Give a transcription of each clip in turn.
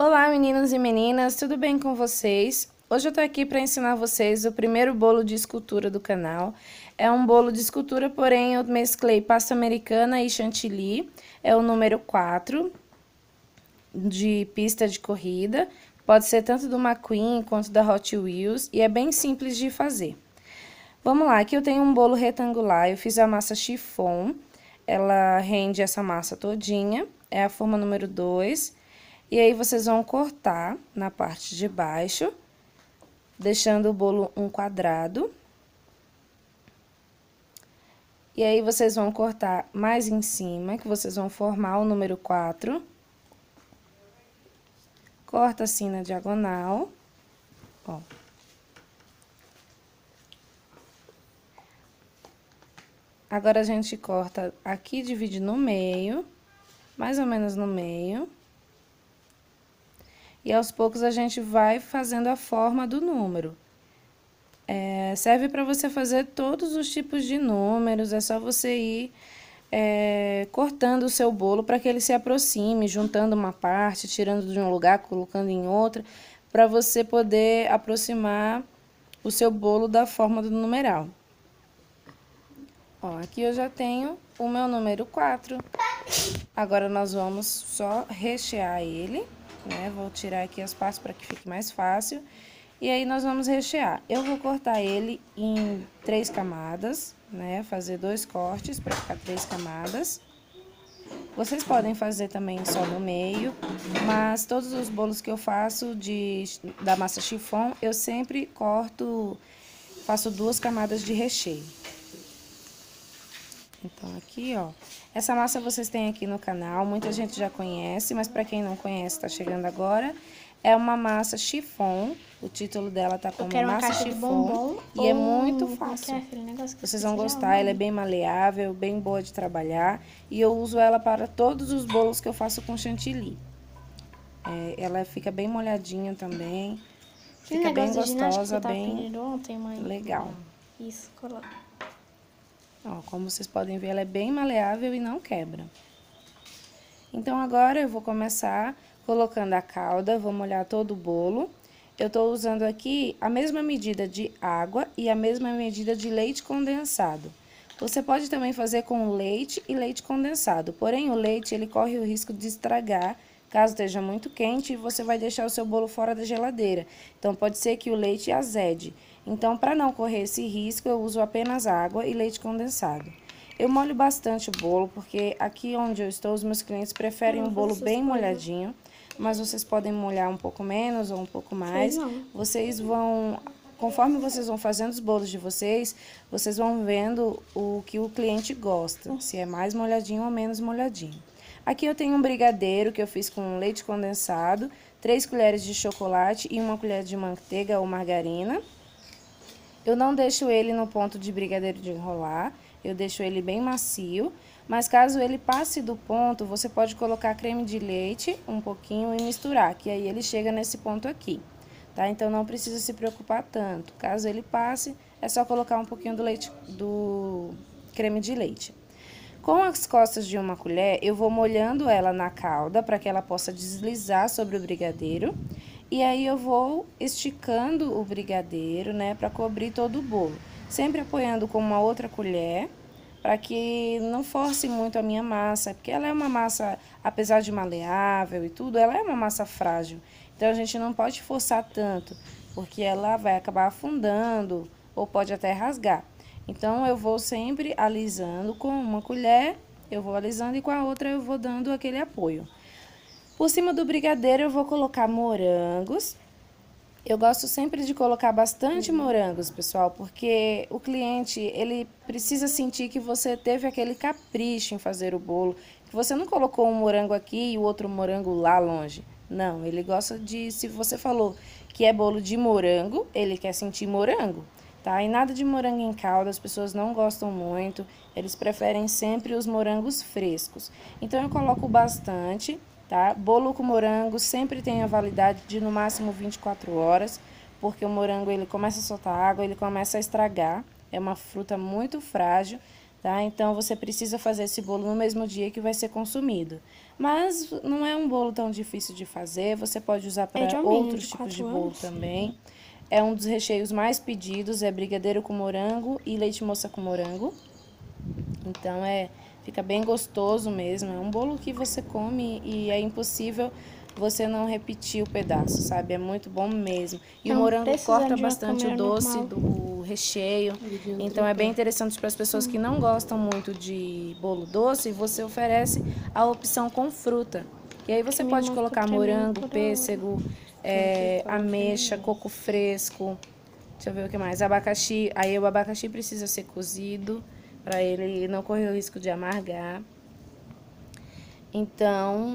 Olá, meninos e meninas, tudo bem com vocês? Hoje eu tô aqui para ensinar vocês o primeiro bolo de escultura do canal. É um bolo de escultura, porém eu mesclei pasta americana e chantilly. É o número 4 de pista de corrida. Pode ser tanto do McQueen quanto da Hot Wheels e é bem simples de fazer. Vamos lá, aqui eu tenho um bolo retangular, eu fiz a massa chiffon. Ela rende essa massa todinha, é a forma número 2. E aí, vocês vão cortar na parte de baixo, deixando o bolo um quadrado. E aí, vocês vão cortar mais em cima, que vocês vão formar o número 4. Corta assim na diagonal, ó. Agora, a gente corta aqui, divide no meio, mais ou menos no meio. E aos poucos a gente vai fazendo a forma do número. Serve para você fazer todos os tipos de números, é só você ir cortando o seu bolo para que ele se aproxime, juntando uma parte, tirando de um lugar, colocando em outra, para você poder aproximar o seu bolo da forma do numeral. Ó, aqui eu já tenho o meu número 4. Agora, nós vamos só rechear ele, né? Vou tirar aqui as partes para que fique mais fácil. E aí, nós vamos rechear. Eu vou cortar ele em 3 camadas, né? Fazer 2 cortes para ficar 3 camadas. Vocês podem fazer também só no meio, mas todos os bolos que eu faço da massa chiffon, eu sempre faço 2 camadas de recheio. Então, aqui, ó, essa massa vocês têm aqui no canal, muita gente já conhece, mas para quem não conhece, tá chegando agora, é uma massa chiffon, o título dela tá como massa chiffon, e é muito fácil. Vocês vão gostar, ela é bem maleável, bem boa de trabalhar, e eu uso ela para todos os bolos que eu faço com chantilly. Ela fica bem molhadinha também, fica bem gostosa, bem legal. Isso, coloca. Ó, como vocês podem ver, ela é bem maleável e não quebra. Então, agora eu vou começar colocando a calda, vou molhar todo o bolo. Eu tô usando aqui a mesma medida de água e a mesma medida de leite condensado. Você pode também fazer com leite e leite condensado, porém o leite ele corre o risco de estragar caso esteja muito quente e você vai deixar o seu bolo fora da geladeira. Então, pode ser que o leite azede. Então, para não correr esse risco, eu uso apenas água e leite condensado. Eu molho bastante o bolo, porque aqui onde eu estou, os meus clientes preferem um bolo bem molhadinho, mas vocês podem molhar um pouco menos ou um pouco mais. Vocês vão, conforme vocês vão fazendo os bolos de vocês vão vendo o que o cliente gosta, se é mais molhadinho ou menos molhadinho. Aqui eu tenho um brigadeiro que eu fiz com leite condensado, 3 colheres de chocolate e 1 colher de manteiga ou margarina. Eu não deixo ele no ponto de brigadeiro de enrolar, eu deixo ele bem macio, mas caso ele passe do ponto, você pode colocar creme de leite um pouquinho e misturar, que aí ele chega nesse ponto aqui, tá? Então, não precisa se preocupar tanto. Caso ele passe, é só colocar um pouquinho do creme de leite. Com as costas de 1 colher, eu vou molhando ela na calda para que ela possa deslizar sobre o brigadeiro. E aí, eu vou esticando o brigadeiro, né, para cobrir todo o bolo. Sempre apoiando com uma outra colher, para que não force muito a minha massa, porque ela é uma massa, apesar de maleável e tudo, ela é uma massa frágil. Então, a gente não pode forçar tanto, porque ela vai acabar afundando ou pode até rasgar. Então, eu vou sempre alisando com 1 colher, eu vou alisando e com a outra eu vou dando aquele apoio. Por cima do brigadeiro eu vou colocar morangos. Eu gosto sempre de colocar bastante morangos, pessoal, porque o cliente, ele precisa sentir que você teve aquele capricho em fazer o bolo, que você não colocou um morango aqui e o outro morango lá longe. Não, ele gosta de, se você falou que é bolo de morango, ele quer sentir morango. Tá? E nada de morango em calda, as pessoas não gostam muito, eles preferem sempre os morangos frescos. Então, eu coloco bastante, tá? Bolo com morango sempre tem a validade de no máximo 24 horas, porque o morango ele começa a soltar água, ele começa a estragar, é uma fruta muito frágil, tá? Então, você precisa fazer esse bolo no mesmo dia que vai ser consumido. Mas não é um bolo tão difícil de fazer, você pode usar para outros tipos de bolo também. É um dos recheios mais pedidos, é brigadeiro com morango e leite moça com morango. Então, fica bem gostoso mesmo. É um bolo que você come e é impossível você não repetir o pedaço, sabe? É muito bom mesmo. E o morango corta bastante o doce do recheio. Então, é bem interessante para as pessoas que não gostam muito de bolo doce. Você oferece a opção com fruta. E aí você pode colocar morango, pêssego, ameixa, coco fresco. Deixa eu ver o que mais. Abacaxi. Aí o abacaxi precisa ser cozido para ele não correr o risco de amargar. Então,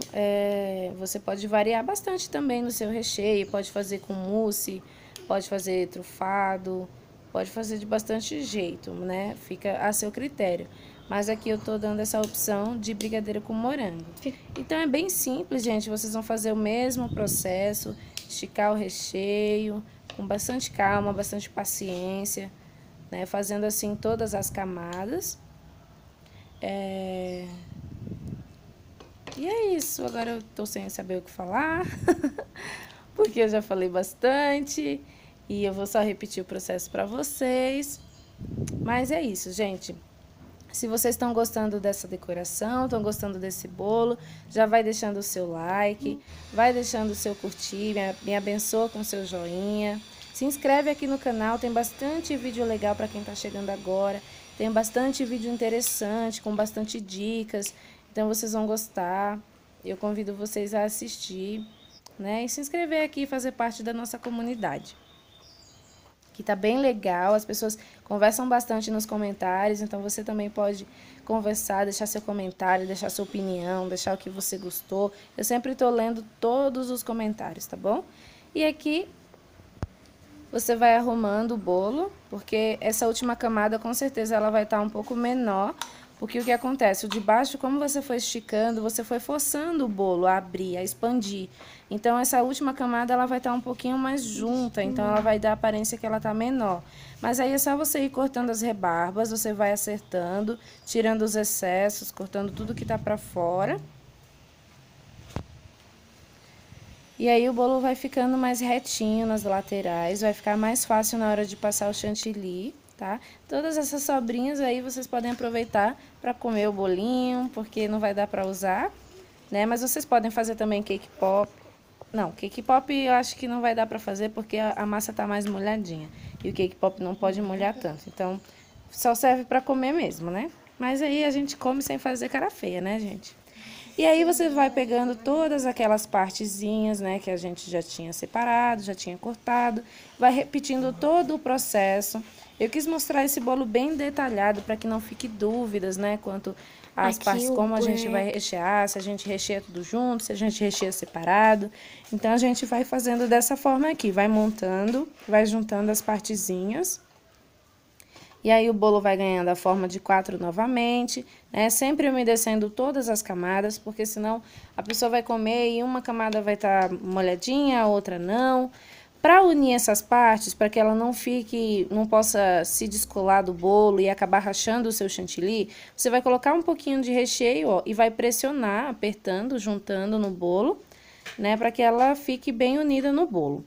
você pode variar bastante também no seu recheio. Pode fazer com mousse, pode fazer trufado, pode fazer de bastante jeito, né? Fica a seu critério. Mas aqui eu tô dando essa opção de brigadeiro com morango. Então, é bem simples, gente. Vocês vão fazer o mesmo processo, esticar o recheio, com bastante calma, bastante paciência, né? Fazendo assim todas as camadas. E é isso, agora eu tô sem saber o que falar, porque eu já falei bastante e eu vou só repetir o processo para vocês. Mas é isso, gente. Se vocês estão gostando dessa decoração, estão gostando desse bolo, já vai deixando o seu like, vai deixando o seu curtir, me abençoa com o seu joinha. Se inscreve aqui no canal, tem bastante vídeo legal para quem está chegando agora. Tem bastante vídeo interessante, com bastante dicas. Então, vocês vão gostar. Eu convido vocês a assistir, né? E se inscrever aqui e fazer parte da nossa comunidade. Que tá bem legal, as pessoas conversam bastante nos comentários, então você também pode conversar, deixar seu comentário, deixar sua opinião, deixar o que você gostou. Eu sempre tô lendo todos os comentários, tá bom? E aqui você vai arrumando o bolo, porque essa última camada com certeza ela vai estar um pouco menor, porque o que acontece? O de baixo, como você foi esticando, você foi forçando o bolo a abrir, a expandir. Então, essa última camada ela vai estar um pouquinho mais junta, então ela vai dar a aparência que ela está menor. Mas aí é só você ir cortando as rebarbas, você vai acertando, tirando os excessos, cortando tudo que está para fora. E aí o bolo vai ficando mais retinho nas laterais, vai ficar mais fácil na hora de passar o chantilly, tá? Todas essas sobrinhas aí vocês podem aproveitar para comer o bolinho, porque não vai dar para usar, né? Mas vocês podem fazer também cake pop. Não, cake pop eu acho que não vai dar para fazer porque a massa tá mais molhadinha. E o cake pop não pode molhar tanto, então só serve para comer mesmo, né? Mas aí a gente come sem fazer cara feia, né, gente? E aí você vai pegando todas aquelas partezinhas, né, que a gente já tinha separado, já tinha cortado, vai repetindo todo o processo. Eu quis mostrar esse bolo bem detalhado para que não fique dúvidas, né, quanto às partes, como a gente vai rechear, se a gente recheia tudo junto, se a gente recheia separado. Então, a gente vai fazendo dessa forma aqui, vai montando, vai juntando as partezinhas. E aí o bolo vai ganhando a forma de 4 novamente, né? Sempre umedecendo todas as camadas, porque senão a pessoa vai comer e uma camada vai estar molhadinha, a outra não. Para unir essas partes, para que ela não possa se descolar do bolo e acabar rachando o seu chantilly, você vai colocar um pouquinho de recheio, ó, e vai pressionar, apertando, juntando no bolo, né? Para que ela fique bem unida no bolo.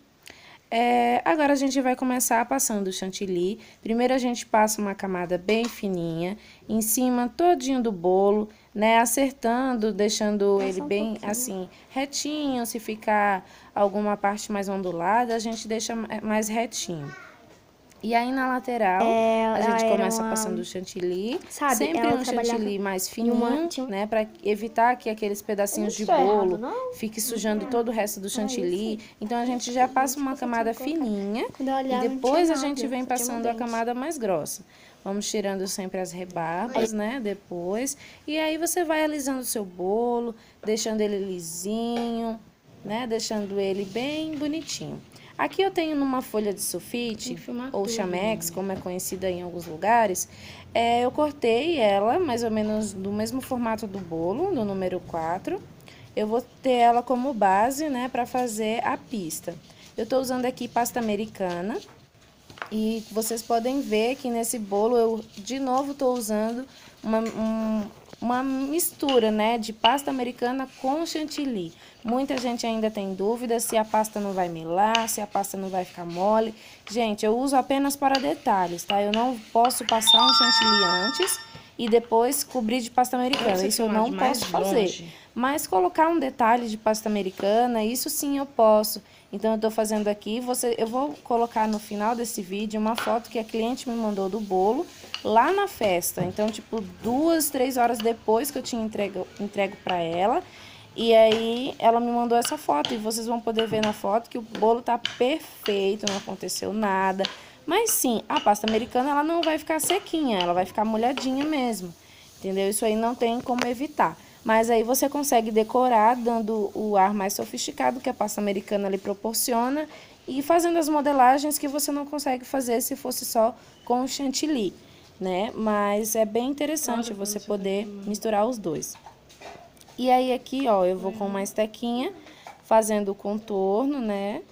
Agora a gente vai começar passando o chantilly. Primeiro a gente passa uma camada bem fininha, em cima todinho do bolo, né, acertando, deixando ele bem assim, retinho. Se ficar alguma parte mais ondulada, a gente deixa mais retinho. E aí na lateral, a gente começa passando o chantilly, sempre um chantilly mais fininho, né, para evitar que aqueles pedacinhos de bolo fique sujando todo o resto do chantilly. Então, a gente já passa uma camada fininha e depois a gente vem passando a camada mais grossa. Vamos tirando sempre as rebarbas, né, depois. E aí você vai alisando o seu bolo, deixando ele lisinho, né, deixando ele bem bonitinho. Aqui eu tenho numa folha de sulfite, ou chamex, como é conhecida em alguns lugares, eu cortei ela mais ou menos do mesmo formato do bolo, no número 4. Eu vou ter ela como base, né, para fazer a pista. Eu tô usando aqui pasta americana, E vocês podem ver que nesse bolo eu de novo estou usando uma mistura, né, de pasta americana com chantilly. Muita gente ainda tem dúvida se a pasta não vai melar, se a pasta não vai ficar mole. Gente, eu uso apenas para detalhes, tá? Eu não posso passar um chantilly antes e depois cobrir de pasta americana. Isso eu não posso fazer. Mas colocar um detalhe de pasta americana, isso sim eu posso. Então, eu tô fazendo aqui, eu vou colocar no final desse vídeo uma foto que a cliente me mandou do bolo lá na festa. Então, tipo, 2, 3 horas depois que eu tinha entrego pra ela. E aí, ela me mandou essa foto e vocês vão poder ver na foto que o bolo tá perfeito, não aconteceu nada. Mas sim, a pasta americana, ela não vai ficar sequinha, ela vai ficar molhadinha mesmo. Entendeu? Isso aí não tem como evitar. Mas aí você consegue decorar, dando o ar mais sofisticado que a pasta americana lhe proporciona e fazendo as modelagens que você não consegue fazer se fosse só com chantilly, né? Mas é bem interessante você poder misturar os dois. E aí aqui, ó, eu vou com uma estequinha fazendo o contorno, né,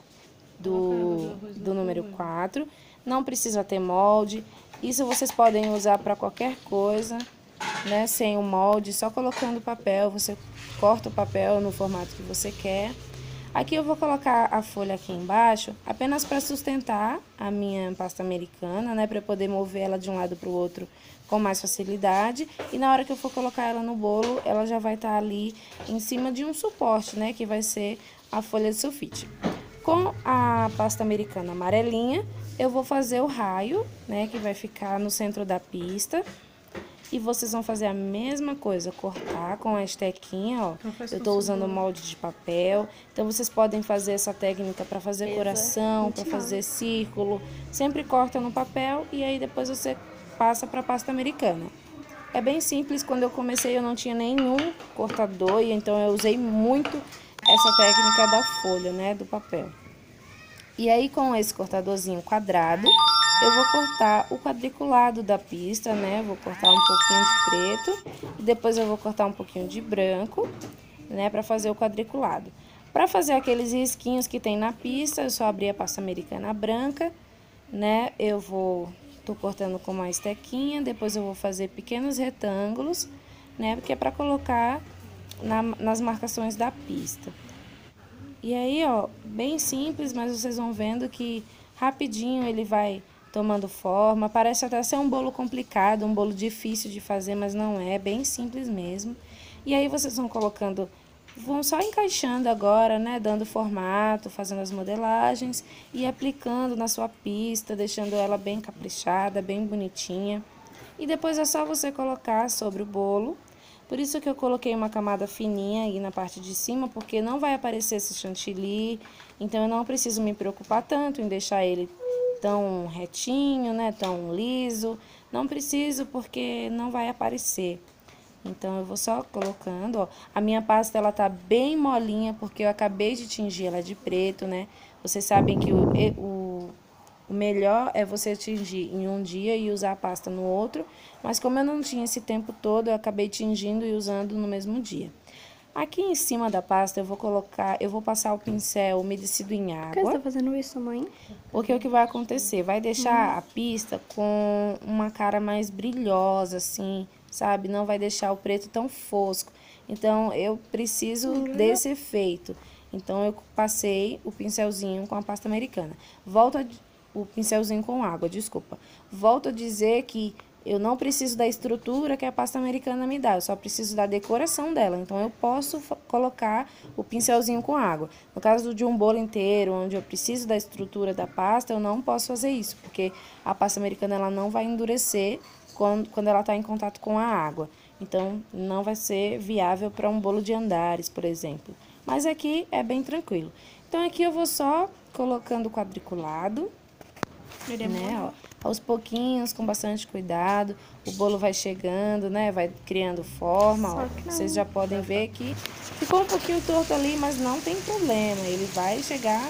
do número 4. Não precisa ter molde. Isso vocês podem usar para qualquer coisa, né, sem o molde, só colocando o papel, você corta o papel no formato que você quer. Aqui eu vou colocar a folha aqui embaixo, apenas para sustentar a minha pasta americana, né, para poder mover ela de um lado para o outro com mais facilidade. E na hora que eu for colocar ela no bolo, ela já vai estar ali em cima de um suporte, né, que vai ser a folha de sulfite. Com a pasta americana amarelinha, eu vou fazer o raio, né, que vai ficar no centro da pista. E vocês vão fazer a mesma coisa, cortar com a estequinha, ó. Eu tô usando molde de papel. Então, vocês podem fazer essa técnica para fazer coração, para fazer círculo. Sempre corta no papel e aí depois você passa para pasta americana. É bem simples, quando eu comecei eu não tinha nenhum cortador, e então eu usei muito essa técnica da folha, né, do papel. E aí, com esse cortadorzinho quadrado, eu vou cortar o quadriculado da pista, né? Vou cortar um pouquinho de preto e depois eu vou cortar um pouquinho de branco, né? Pra fazer o quadriculado. Pra fazer aqueles risquinhos que tem na pista, eu só abri a pasta americana branca, né? Tô cortando com uma estequinha, depois eu vou fazer pequenos retângulos, né? Porque é pra colocar nas marcações da pista. E aí, ó, bem simples, mas vocês vão vendo que rapidinho ele vai tomando forma. Parece até ser um bolo complicado, um bolo difícil de fazer, mas não é, bem simples mesmo. E aí vocês vão colocando, vão só encaixando agora, né, dando formato, fazendo as modelagens e aplicando na sua pista, deixando ela bem caprichada, bem bonitinha. E depois é só você colocar sobre o bolo. Por isso que eu coloquei uma camada fininha aí na parte de cima, porque não vai aparecer esse chantilly, então eu não preciso me preocupar tanto em deixar ele tão retinho, né, tão liso. Não preciso porque não vai aparecer. Então eu vou só colocando, ó. A minha pasta ela tá bem molinha porque eu acabei de tingir ela de preto, né? Vocês sabem que o melhor é você tingir em um dia e usar a pasta no outro, mas como eu não tinha esse tempo todo, eu acabei tingindo e usando no mesmo dia. Aqui em cima da pasta eu vou passar o pincel umedecido em água. Por que você tá fazendo isso, mãe? Porque o que vai acontecer? Vai deixar a pista com uma cara mais brilhosa, assim, sabe? Não vai deixar o preto tão fosco. Então, eu preciso desse efeito. Então, eu passei o pincelzinho com a pasta americana. O pincelzinho com água, desculpa. Volto a dizer que eu não preciso da estrutura que a pasta americana me dá, eu só preciso da decoração dela. Então, eu posso colocar o pincelzinho com água. No caso de um bolo inteiro, onde eu preciso da estrutura da pasta, eu não posso fazer isso, porque a pasta americana ela não vai endurecer quando ela está em contato com a água. Então, não vai ser viável para um bolo de andares, por exemplo. Mas aqui é bem tranquilo. Então, aqui eu vou só colocando o quadriculado, né, ó, aos pouquinhos, com bastante cuidado. O bolo vai chegando, né, vai criando forma, ó. Vocês já podem ver que ficou um pouquinho torto ali, mas não tem problema, ele vai chegar.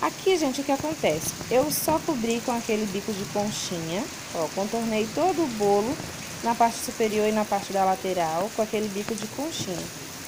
Aqui, gente, o que acontece? Eu só cobri com aquele bico de conchinha, ó, contornei todo o bolo na parte superior e na parte da lateral com aquele bico de conchinha.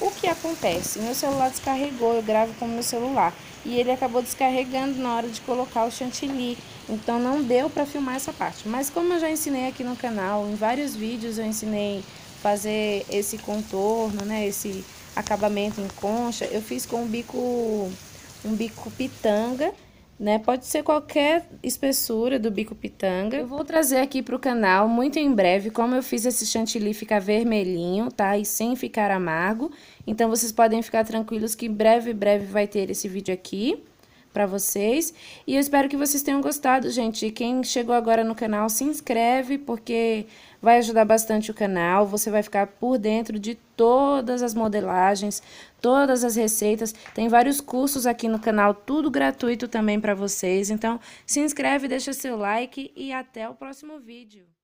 O que acontece? Meu celular descarregou, eu gravo com o meu celular. E ele acabou descarregando na hora de colocar o chantilly. Então não deu para filmar essa parte. Mas como eu já ensinei aqui no canal, em vários vídeos eu ensinei fazer esse contorno, né? Esse acabamento em concha. Eu fiz com um bico pitanga, né? Pode ser qualquer espessura do bico pitanga. Eu vou trazer aqui pro canal muito em breve como eu fiz esse chantilly ficar vermelhinho, tá? E sem ficar amargo. Então, vocês podem ficar tranquilos que breve vai ter esse vídeo aqui pra vocês. E eu espero que vocês tenham gostado, gente. E quem chegou agora no canal, se inscreve, porque vai ajudar bastante o canal. Você vai ficar por dentro de todas as modelagens, todas as receitas. Tem vários cursos aqui no canal, tudo gratuito também pra vocês. Então, se inscreve, deixa seu like e até o próximo vídeo.